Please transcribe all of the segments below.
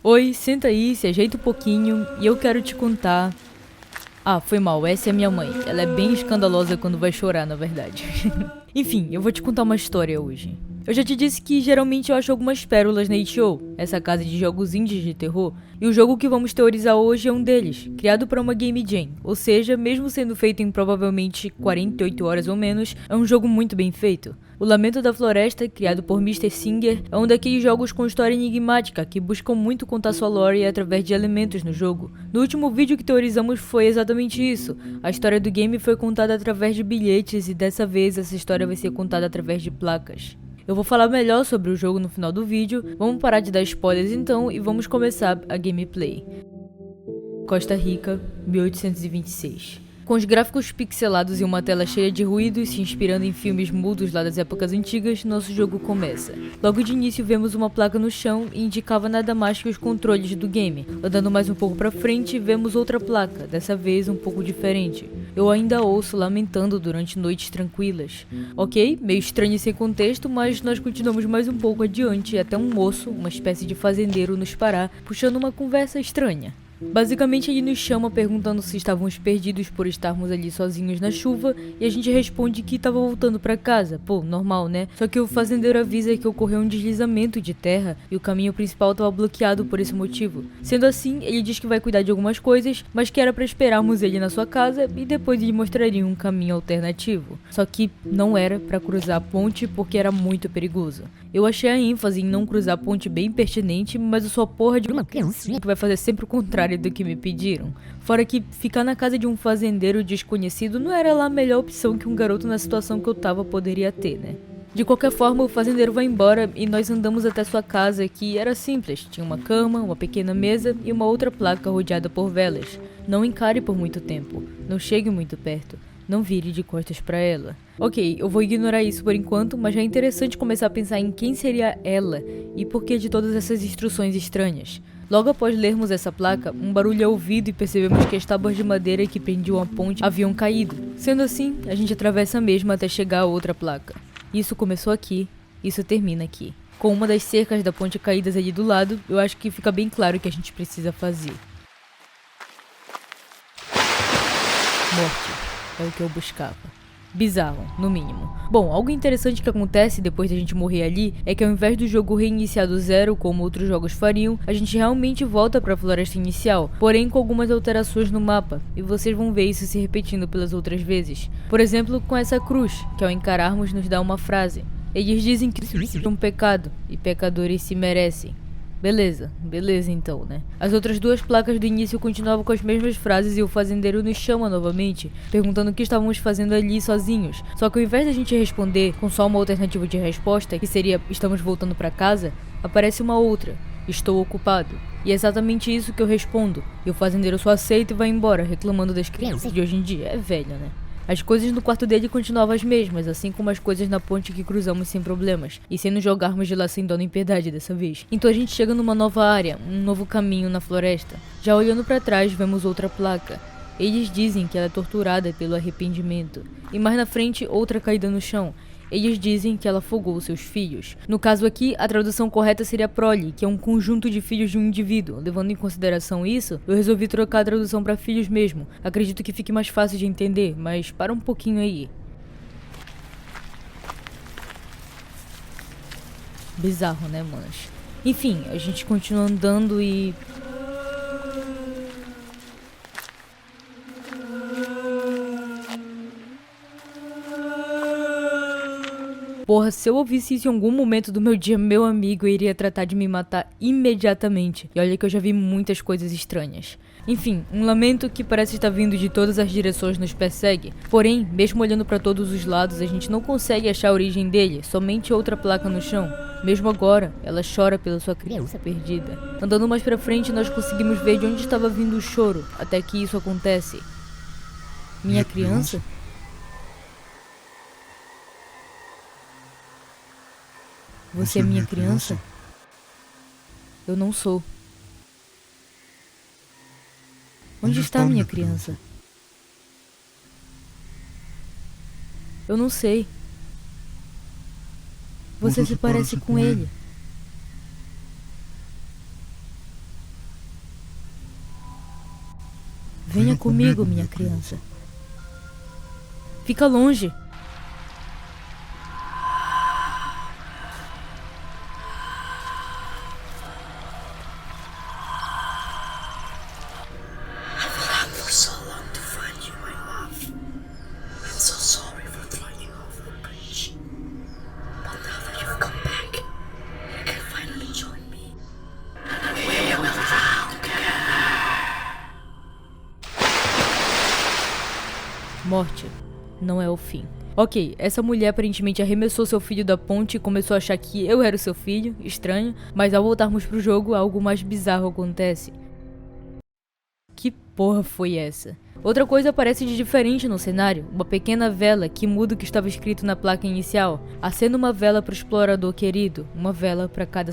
Oi, senta aí, se ajeita um pouquinho e eu quero te contar. Ah, foi mal, essa é minha mãe. Ela é bem escandalosa quando vai chorar, na verdade. Enfim, eu vou te contar uma história hoje. Eu já te disse que geralmente eu acho algumas pérolas na itch.io, essa casa de jogos indies de terror, e o jogo que vamos teorizar hoje é um deles, criado para uma Game Jam, ou seja, mesmo sendo feito em provavelmente 48 horas ou menos, é um jogo muito bem feito. O Lamento da Floresta, criado por Mr. Singer, é um daqueles jogos com história enigmática que buscam muito contar sua lore através de elementos no jogo. No último vídeo que teorizamos foi exatamente isso. A história do game foi contada através de bilhetes e dessa vez essa história vai ser contada através de placas. Eu vou falar melhor sobre o jogo no final do vídeo, vamos parar de dar spoilers então e vamos começar a gameplay. Costa Rica, 1826. Com os gráficos pixelados e uma tela cheia de ruídos, se inspirando em filmes mudos lá das épocas antigas, nosso jogo começa. Logo de início vemos uma placa no chão e indicava nada mais que os controles do game. Andando mais um pouco pra frente, vemos outra placa, dessa vez um pouco diferente. Eu ainda ouço lamentando durante noites tranquilas. Ok, meio estranho e sem contexto, mas nós continuamos mais um pouco adiante até um moço, uma espécie de fazendeiro, nos parar, puxando uma conversa estranha. Basicamente ele nos chama perguntando se estávamos perdidos por estarmos ali sozinhos na chuva e a gente responde que estava voltando para casa, pô, normal né? Só que o fazendeiro avisa que ocorreu um deslizamento de terra e o caminho principal estava bloqueado por esse motivo. Sendo assim, ele diz que vai cuidar de algumas coisas, mas que era para esperarmos ele na sua casa e depois ele mostraria um caminho alternativo. Só que não era para cruzar a ponte porque era muito perigoso. Eu achei a ênfase em não cruzar a ponte bem pertinente, mas eu sou a porra de uma criancinha que vai fazer sempre o contrário do que me pediram. Fora que ficar na casa de um fazendeiro desconhecido não era lá a melhor opção que um garoto na situação que eu tava poderia ter, né? De qualquer forma, o fazendeiro vai embora e nós andamos até sua casa, que era simples. Tinha uma cama, uma pequena mesa e uma outra placa rodeada por velas. Não encare por muito tempo. Não chegue muito perto. Não vire de costas pra ela. Ok, eu vou ignorar isso por enquanto, mas já é interessante começar a pensar em quem seria ela e por que de todas essas instruções estranhas. Logo após lermos essa placa, um barulho é ouvido e percebemos que as tábuas de madeira que prendiam a ponte haviam caído. Sendo assim, a gente atravessa a mesma até chegar a outra placa. Isso começou aqui, isso termina aqui. Com uma das cercas da ponte caídas ali do lado, eu acho que fica bem claro o que a gente precisa fazer. Morte. É o que eu buscava. Bizarro, no mínimo. Bom, algo interessante que acontece depois da gente morrer ali é que ao invés do jogo reiniciar do zero, como outros jogos fariam, a gente realmente volta pra floresta inicial, porém com algumas alterações no mapa, e vocês vão ver isso se repetindo pelas outras vezes. Por exemplo, com essa cruz, que ao encararmos nos dá uma frase. Eles dizem que isso é um pecado, e pecadores se merecem. Beleza então, né? As outras duas placas do início continuavam com as mesmas frases e o fazendeiro nos chama novamente, perguntando o que estávamos fazendo ali sozinhos. Só que ao invés da gente responder com só uma alternativa de resposta, que seria estamos voltando pra casa, aparece uma outra, estou ocupado. E é exatamente isso que eu respondo, e o fazendeiro só aceita e vai embora, reclamando das crianças de hoje em dia. É velho, né? As coisas no quarto dele continuavam as mesmas, assim como as coisas na ponte que cruzamos sem problemas, e sem nos jogarmos de lá sem dó nem piedade dessa vez. Então a gente chega numa nova área, um novo caminho na floresta. Já olhando pra trás, vemos outra placa. Eles dizem que ela é torturada pelo arrependimento. E mais na frente, outra caída no chão. Eles dizem que ela afogou seus filhos. No caso aqui, a tradução correta seria prole, que é um conjunto de filhos de um indivíduo. Levando em consideração isso, eu resolvi trocar a tradução para filhos mesmo. Acredito que fique mais fácil de entender, mas para um pouquinho aí. Bizarro, né, manos? Enfim, a gente continua andando e... Porra, se eu ouvisse isso em algum momento do meu dia, meu amigo iria tratar de me matar imediatamente. E olha que eu já vi muitas coisas estranhas. Enfim, um lamento que parece estar vindo de todas as direções nos persegue. Porém, mesmo olhando para todos os lados, a gente não consegue achar a origem dele, somente outra placa no chão. Mesmo agora, ela chora pela sua criança perdida. Andando mais pra frente, nós conseguimos ver de onde estava vindo o choro, até que isso acontece. Minha criança? Você é minha criança? Eu não sou. Onde está minha criança? Eu não sei. Você se parece com ele. Venha comigo, minha criança. Fica longe. Morte não é o fim. Ok, essa mulher aparentemente arremessou seu filho da ponte e começou a achar que eu era o seu filho, estranho, mas ao voltarmos pro jogo, algo mais bizarro acontece. Que porra foi essa? Outra coisa aparece de diferente no cenário, uma pequena vela que muda o que estava escrito na placa inicial. Acenda uma vela pro explorador querido, uma vela para cada...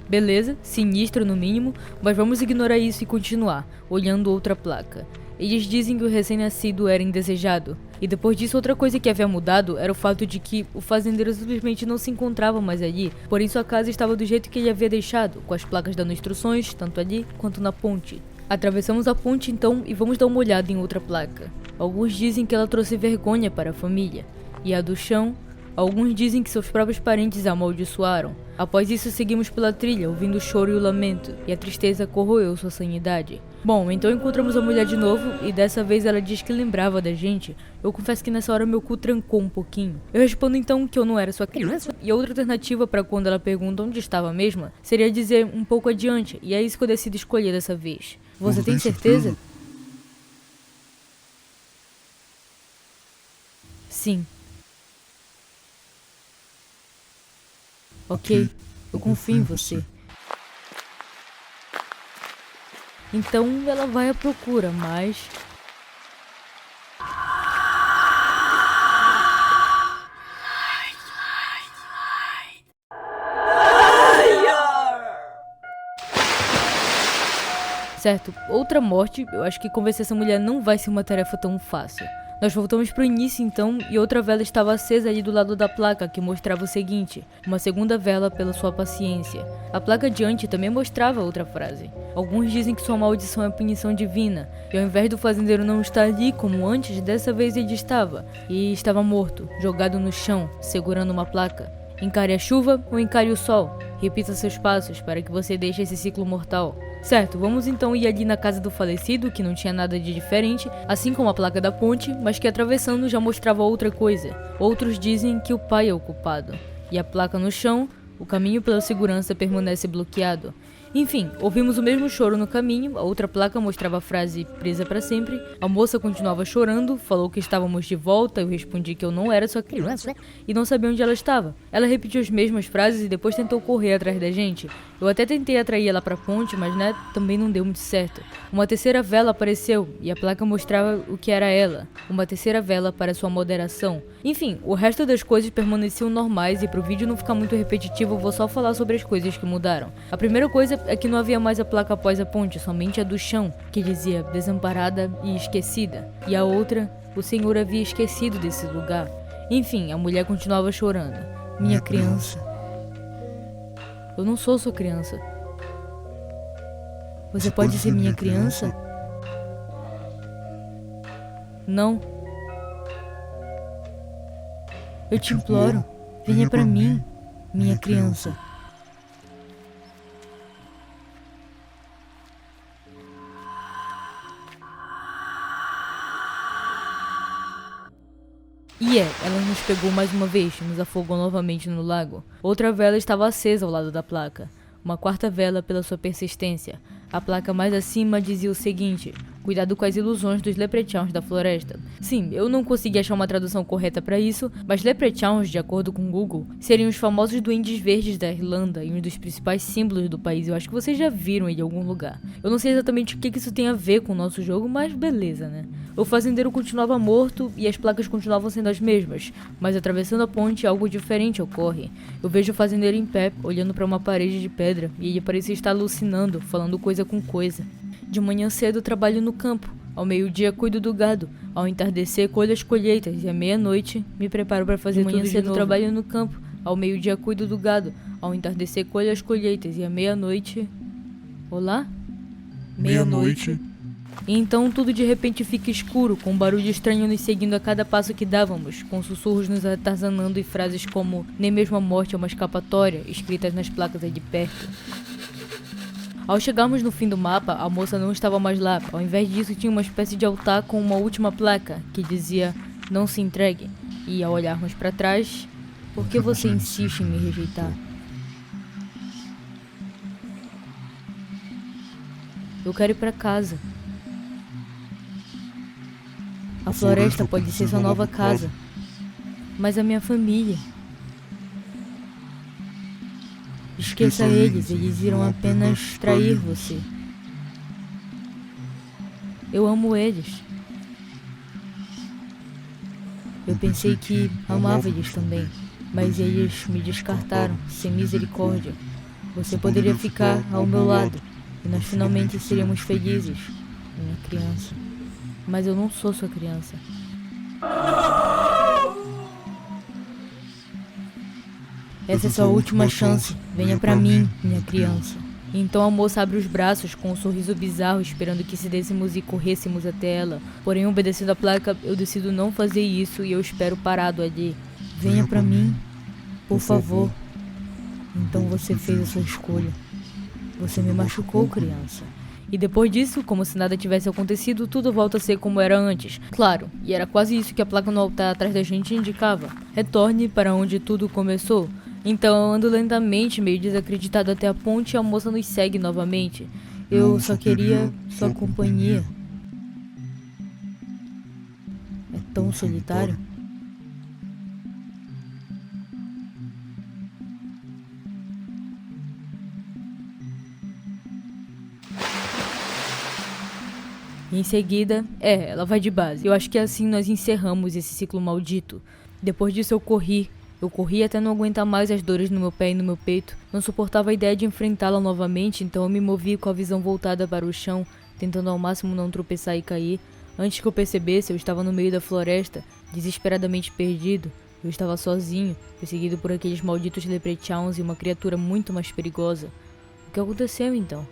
Beleza, sinistro no mínimo, mas vamos ignorar isso e continuar, olhando outra placa. Eles dizem que o recém-nascido era indesejado. E depois disso, outra coisa que havia mudado era o fato de que o fazendeiro simplesmente não se encontrava mais ali, porém sua casa estava do jeito que ele havia deixado, com as placas dando instruções, tanto ali quanto na ponte. Atravessamos a ponte então e vamos dar uma olhada em outra placa. Alguns dizem que ela trouxe vergonha para a família. E a do chão, alguns dizem que seus próprios parentes a amaldiçoaram. Após isso seguimos pela trilha, ouvindo o choro e o lamento, e a tristeza corroeu sua sanidade. Bom, então encontramos a mulher de novo, e dessa vez ela diz que lembrava da gente. Eu confesso que nessa hora meu cu trancou um pouquinho. Eu respondo então que eu não era sua criança, e a outra alternativa para quando ela pergunta onde estava mesmo, seria dizer um pouco adiante, e é isso que eu decido escolher dessa vez. Você tem certeza? Sim. Ok, eu confio em você. Então ela vai à procura, mas... Certo, outra morte, eu acho que convencer essa mulher não vai ser uma tarefa tão fácil. Nós voltamos pro início então, e outra vela estava acesa ali do lado da placa, que mostrava o seguinte: uma segunda vela pela sua paciência. A placa adiante também mostrava outra frase. Alguns dizem que sua maldição é punição divina, e ao invés do fazendeiro não estar ali como antes, dessa vez ele estava. E estava morto, jogado no chão, segurando uma placa. Encare a chuva ou encare o sol. Repita seus passos para que você deixe esse ciclo mortal. Certo, vamos então ir ali na casa do falecido, que não tinha nada de diferente, assim como a placa da ponte, mas que atravessando já mostrava outra coisa. Outros dizem que o pai é o culpado. E a placa no chão, o caminho pela segurança permanece bloqueado. Enfim, ouvimos o mesmo choro no caminho, a outra placa mostrava a frase presa para sempre, a moça continuava chorando, falou que estávamos de volta, eu respondi que eu não era sua criança e não sabia onde ela estava. Ela repetiu as mesmas frases e depois tentou correr atrás da gente. Eu até tentei atrair ela pra ponte, mas também não deu muito certo. Uma terceira vela apareceu e a placa mostrava o que era ela, uma terceira vela para sua moderação. Enfim, o resto das coisas permaneciam normais e pro vídeo não ficar muito repetitivo eu vou só falar sobre as coisas que mudaram. A primeira coisa é que não havia mais a placa após a ponte, somente a do chão, que dizia desamparada e esquecida. E a outra, o Senhor havia esquecido desse lugar. Enfim, a mulher continuava chorando. Minha criança. Eu não sou sua criança. Você pode ser minha criança? Não. Eu te imploro, venha pra mim, minha criança. E ela nos pegou mais uma vez e nos afogou novamente no lago. Outra vela estava acesa ao lado da placa. Uma quarta vela pela sua persistência. A placa mais acima dizia o seguinte: cuidado com as ilusões dos leprechauns da floresta. Sim, eu não consegui achar uma tradução correta para isso, mas leprechauns, de acordo com o Google, seriam os famosos duendes verdes da Irlanda e um dos principais símbolos do país. Eu acho que vocês já viram ele em algum lugar. Eu não sei exatamente o que isso tem a ver com o nosso jogo, mas beleza, né? O fazendeiro continuava morto e as placas continuavam sendo as mesmas, mas atravessando a ponte algo diferente ocorre. Eu vejo o fazendeiro em pé, olhando para uma parede de pedra, e ele parecia estar alucinando, falando coisa com coisa. De manhã cedo trabalho no campo, ao meio-dia cuido do gado, ao entardecer colho as colheitas e à meia-noite me preparo para fazer tudo de novo. Trabalho no campo, ao meio-dia cuido do gado, ao entardecer colho as colheitas e à meia-noite... Olá? Meia-noite. E então tudo de repente fica escuro, com um barulho estranho nos seguindo a cada passo que dávamos, com sussurros nos atazanando e frases como "nem mesmo a morte é uma escapatória", escritas nas placas aí de perto. Ao chegarmos no fim do mapa, a moça não estava mais lá. Ao invés disso, tinha uma espécie de altar com uma última placa que dizia "não se entregue". E ao olharmos para trás, "por que você insiste em me rejeitar?" Eu quero ir para casa. A floresta pode ser sua nova casa, mas a minha família... Esqueça eles irão apenas trair você. Eu amo eles. Eu pensei que amava eles também, mas eles me descartaram, sem misericórdia. Você poderia ficar ao meu lado, e nós finalmente seríamos felizes, minha criança. Mas eu não sou sua criança. Essa é sua última chance. Venha pra mim, minha criança. Então a moça abre os braços com um sorriso bizarro, esperando que se dessemos e corrêssemos até ela. Porém, obedecendo a placa, eu decido não fazer isso e eu espero parado ali. Venha pra mim, por favor. Então você fez a sua escolha. Você me machucou, criança. E depois disso, como se nada tivesse acontecido, tudo volta a ser como era antes. Claro, e era quase isso que a placa no altar atrás da gente indicava. Retorne para onde tudo começou. Então eu ando lentamente, meio desacreditado até a ponte e a moça nos segue novamente. Eu só queria sua companhia. É tão solitário. E em seguida, ela vai de base. Eu acho que assim nós encerramos esse ciclo maldito. Depois disso eu corri até não aguentar mais as dores no meu pé e no meu peito. Não suportava a ideia de enfrentá-la novamente, então eu me movi com a visão voltada para o chão, tentando ao máximo não tropeçar e cair. Antes que eu percebesse, eu estava no meio da floresta, desesperadamente perdido. Eu estava sozinho, perseguido por aqueles malditos leprechauns e uma criatura muito mais perigosa. O que aconteceu então?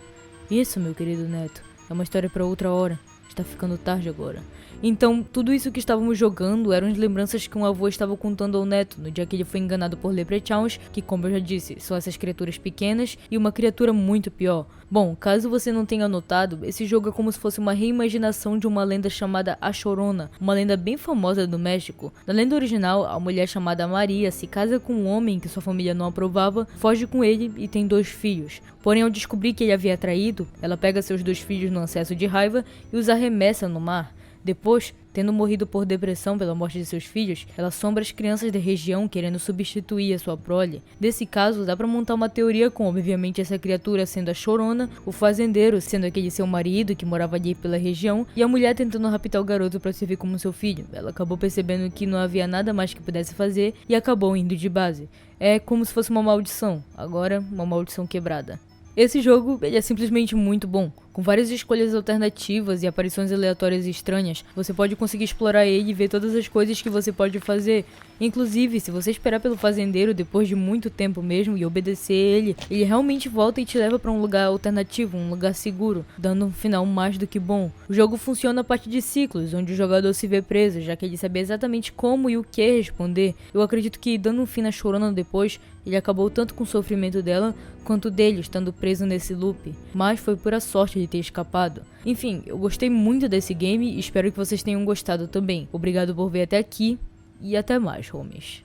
Isso, meu querido neto, é uma história para outra hora. Está ficando tarde agora. Então, tudo isso que estávamos jogando eram as lembranças que um avô estava contando ao neto no dia que ele foi enganado por leprechauns, que, como eu já disse, são essas criaturas pequenas e uma criatura muito pior. Bom, caso você não tenha notado, esse jogo é como se fosse uma reimaginação de uma lenda chamada A Chorona, uma lenda bem famosa do México. Na lenda original, a mulher chamada Maria se casa com um homem que sua família não aprovava, foge com ele e tem 2 filhos. Porém, ao descobrir que ele havia traído, ela pega seus 2 filhos no acesso de raiva e os arremessa no mar. Depois, tendo morrido por depressão pela morte de seus filhos, ela assombra as crianças da região querendo substituir a sua prole. Desse caso, dá pra montar uma teoria com, obviamente, essa criatura sendo a Chorona, o fazendeiro sendo aquele seu marido que morava ali pela região, e a mulher tentando raptar o garoto pra servir como seu filho. Ela acabou percebendo que não havia nada mais que pudesse fazer e acabou indo de base. É como se fosse uma maldição, agora uma maldição quebrada. Esse jogo, ele é simplesmente muito bom. Com várias escolhas alternativas e aparições aleatórias e estranhas, você pode conseguir explorar ele e ver todas as coisas que você pode fazer. Inclusive, se você esperar pelo fazendeiro depois de muito tempo mesmo e obedecer ele realmente volta e te leva para um lugar alternativo, um lugar seguro, dando um final mais do que bom. O jogo funciona a partir de ciclos, onde o jogador se vê preso, já que ele sabia exatamente como e o que responder. Eu acredito que, dando um fim na Chorona depois, ele acabou tanto com o sofrimento dela, quanto dele estando preso nesse loop. Mas foi pura sorte de ter escapado. Enfim, eu gostei muito desse game e espero que vocês tenham gostado também. Obrigado por ver até aqui e até mais, homies.